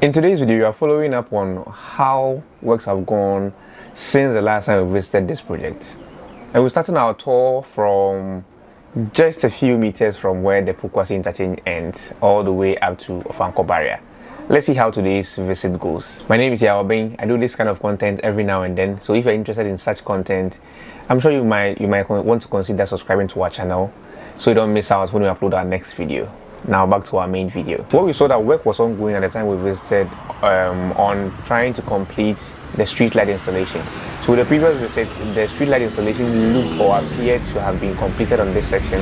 In today's video, we are following up on how works have gone since the last time we visited this project. And we're starting our tour from just a few meters from where the Pukwasi interchange ends, all the way up to Ofankor barrier. Let's see how today's visit goes. My name is Nsawam. I do this kind of content every now and then, so if you're interested in such content, I'm sure you might want to consider subscribing to our channel so you don't miss out when we upload our next video. Now back to our main video. What we saw that work was ongoing at the time we visited on trying to complete the street light installation. So with the previous visit, the street light installation looked or appeared to have been completed on this section,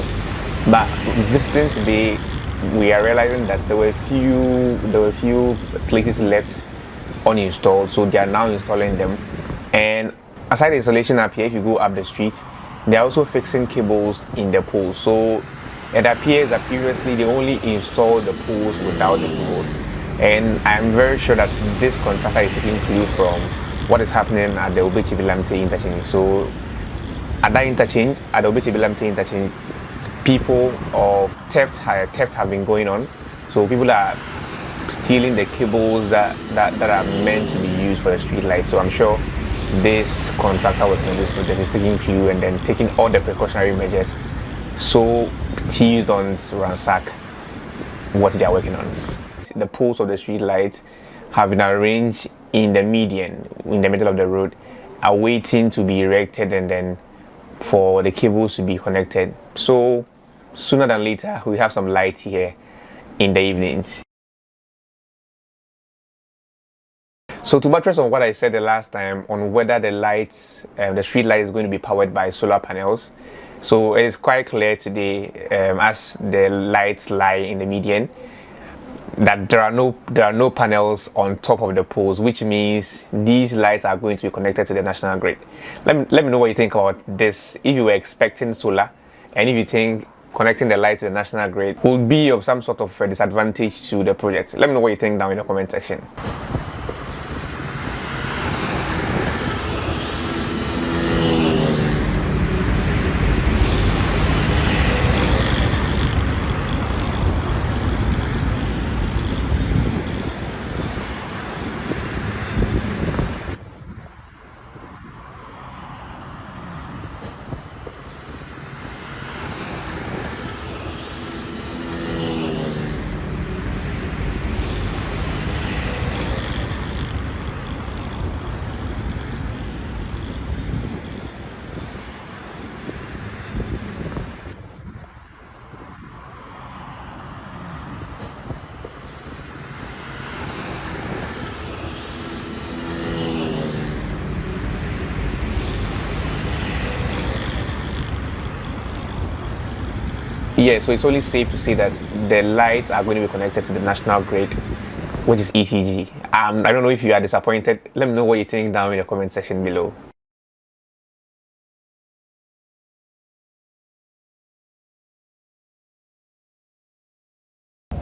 but visiting today, we are realizing that there were few places left uninstalled, so they are now installing them. And aside the installation up here, if you go up the street, they are also fixing cables in the poles. So it appears that previously they only installed the poles without the cables, and I'm very sure that this contractor is taking clue from what is happening at the Obechi-Bilamte interchange. So at that interchange, at the Obechi-Bilamte interchange, people or theft have been going on. So people are stealing the cables that are meant to be used for the street lights. So I'm sure this contractor working on this project is taking clue and then taking all the precautionary measures so T's don't ransack what they are working on. The poles of the street lights have been arranged in the median, in the middle of the road, are waiting to be erected and then for the cables to be connected. So sooner than later, we have some light here in the evenings. So to buttress on what I said the last time on whether the lights, the street light is going to be powered by solar panels. So it is quite clear today, as the lights lie in the median, that there are no panels on top of the poles, which means these lights are going to be connected to the national grid. Let me know what you think about this. If you were expecting solar, and if you think connecting the light to the national grid will be of some sort of a disadvantage to the project, let me know what you think down in the comment section. Yeah, so it's only safe to say that the lights are going to be connected to the national grid, which is ECG. I don't know if you are disappointed. Let me know what you think down in the comment section below.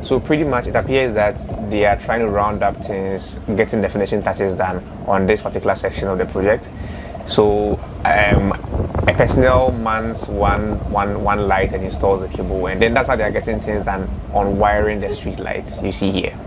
So pretty much it appears that they are trying to round up things, getting the finishing touches done on this particular section of the project. So a personnel mans one light and installs the cable, and then that's how they are getting things done on wiring the street lights you see here.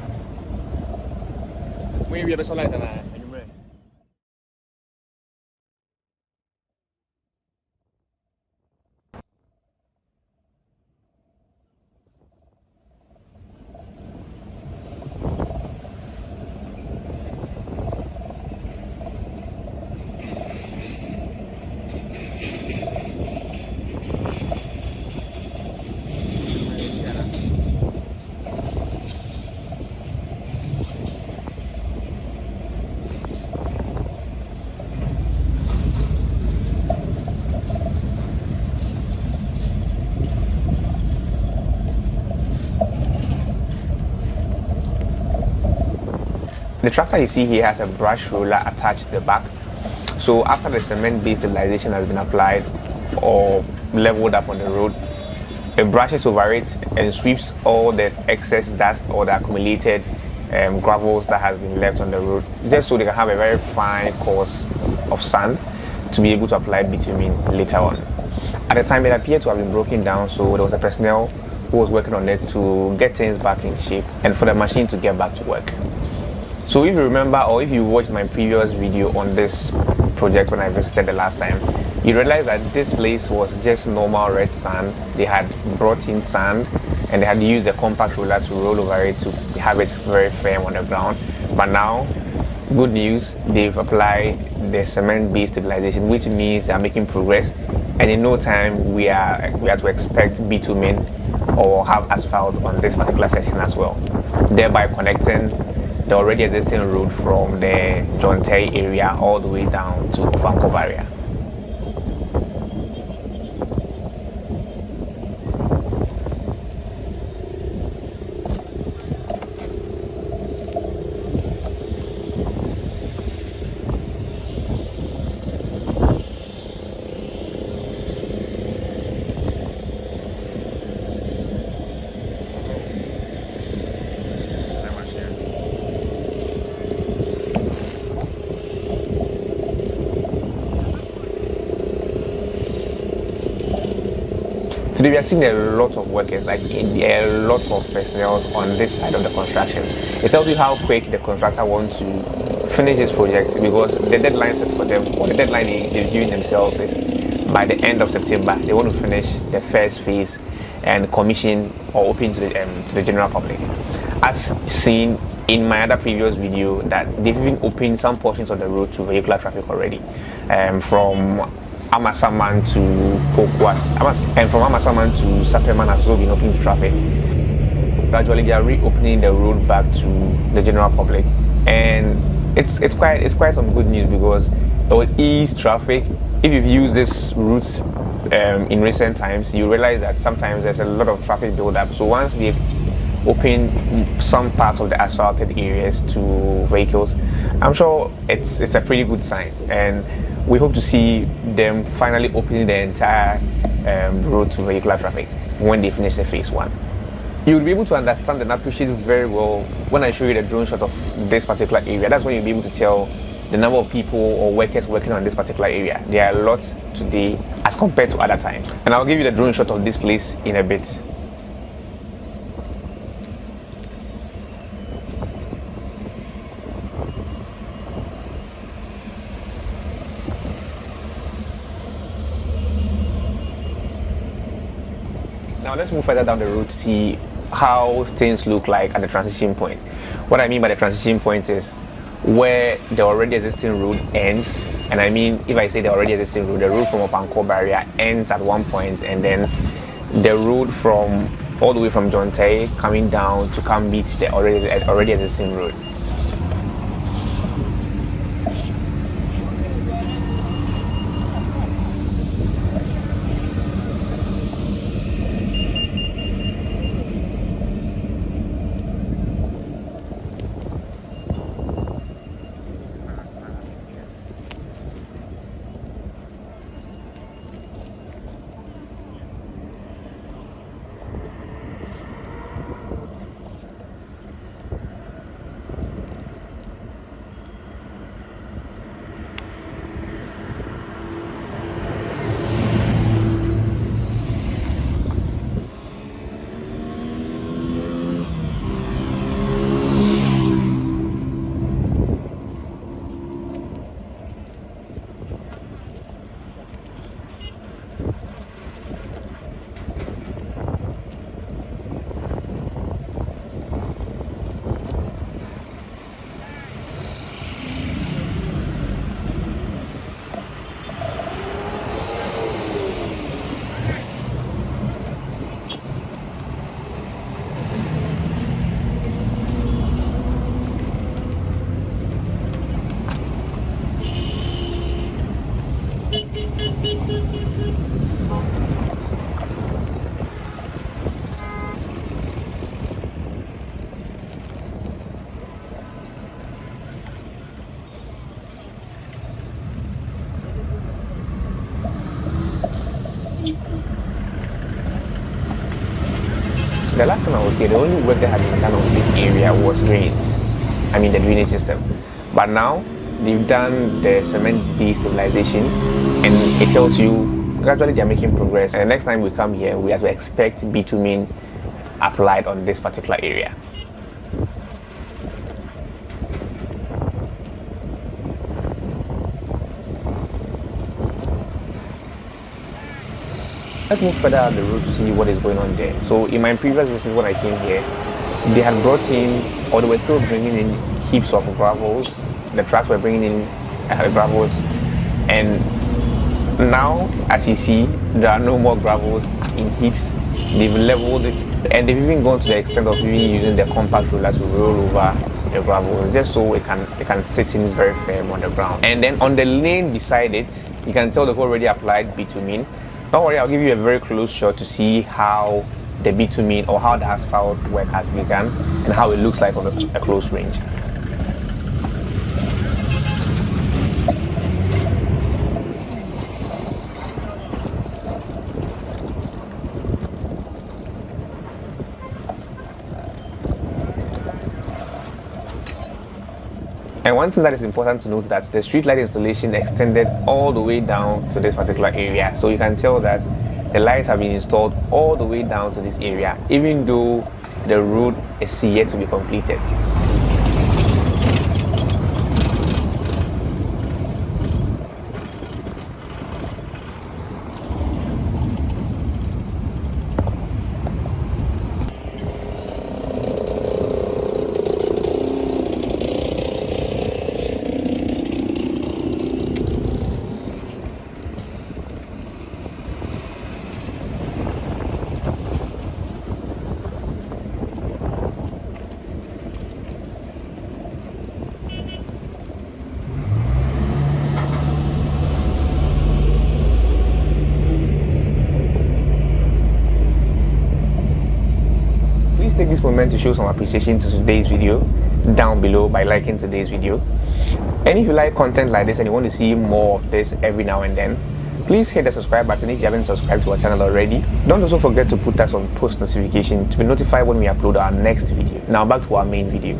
The tractor you see here has a brush roller attached to the back. So after the cement-based stabilization has been applied or leveled up on the road, it brushes over it and sweeps all the excess dust or the accumulated gravels that has been left on the road, just so they can have a very fine course of sand to be able to apply bitumen later on. At the time, it appeared to have been broken down, so there was a personnel who was working on it to get things back in shape and for the machine to get back to work. So if you remember, or if you watched my previous video on this project when I visited the last time, you realize that this place was just normal red sand. They had brought in sand and they had used the compact roller to roll over it to have it very firm on the ground. But now, good news, they've applied the cement-based stabilization, which means they are making progress, and in no time we are to expect bitumen or have asphalt on this particular section as well, thereby connecting the already existing road from the John Terry area all the way down to Ofankor area. Today we are seeing a lot of workers, like a lot of personnel on this side of the construction. It tells you how quick the contractor wants to finish this project, because the deadline set for them, or the deadline they've given themselves, is by the end of September. They want to finish the first phase and commission or open to the general public. As seen in my other previous video, that they've even opened some portions of the road to vehicular traffic already, from Amasaman to Pokwas, and from Amasaman to Sapeman has also been open to traffic. Gradually they are reopening the road back to the general public, and it's quite some good news, because it will ease traffic. If you've used this route in recent times, you realize that sometimes there's a lot of traffic build-up. So once they've opened some parts of the asphalted areas to vehicles, I'm sure it's a pretty good sign, and we hope to see them finally opening the entire road to vehicular traffic when they finish the phase 1. You'll be able to understand and appreciate very well when I show you the drone shot of this particular area. That's when you'll be able to tell the number of people or workers working on this particular area. There are a lot today as compared to other times. And I'll give you the drone shot of this place in a bit. Now let's move further down the road to see how things look like at the transition point. What I mean by the transition point is where the already existing road ends, and I mean, if I say the already existing road, the road from Ofankor barrier ends at one point, and then the road from all the way from John Terry coming down to come meet the already existing road. The last time I was here, the only work that had been done on this area was drains. I mean the drainage system. But now they've done the cement-based stabilization, and it tells you gradually they're making progress. And next time we come here, we have to expect bitumen applied on this particular area. Let's move further down the road to see what is going on there. So in my previous visit when I came here, they had brought in, or they were still bringing in heaps of gravels. The trucks were bringing in gravels, and now, as you see, there are no more gravels in heaps. They've leveled it, and they've even gone to the extent of even using the compact roller to roll over the gravel, just so it can sit in very firm on the ground. And then on the lane beside it, you can tell they've already applied bitumen. Don't worry, I'll give you a very close shot to see how the bitumen or how the asphalt work has begun and how it looks like on a close range. And one thing that is important to note that the street light installation extended all the way down to this particular area. So you can tell that the lights have been installed all the way down to this area, even though the road is yet to be completed. Take this moment to show some appreciation to today's video down below by liking today's video. And if you like content like this and you want to see more of this every now and then, please hit the subscribe button if you haven't subscribed to our channel already. Don't also forget to put us on post notification to be notified when we upload our next video. Now back to our main video.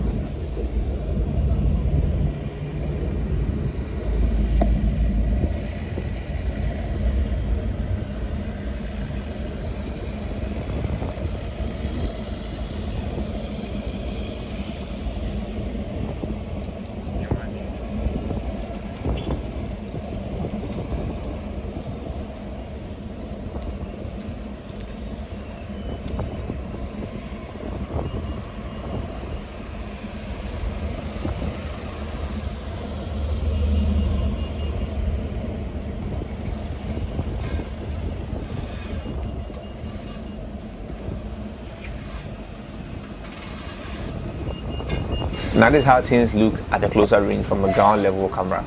Now this is how things look at a closer range from a ground level camera.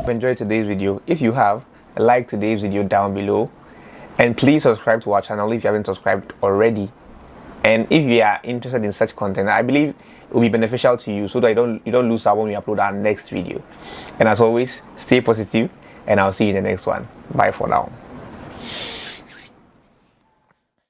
Enjoyed today's video. If you have, like today's video down below, and please subscribe to our channel if you haven't subscribed already. And if you are interested in such content, I believe it will be beneficial to you, so that you don't lose out when we upload our next video. And as always, stay positive, and I'll see you in the next one. Bye for now.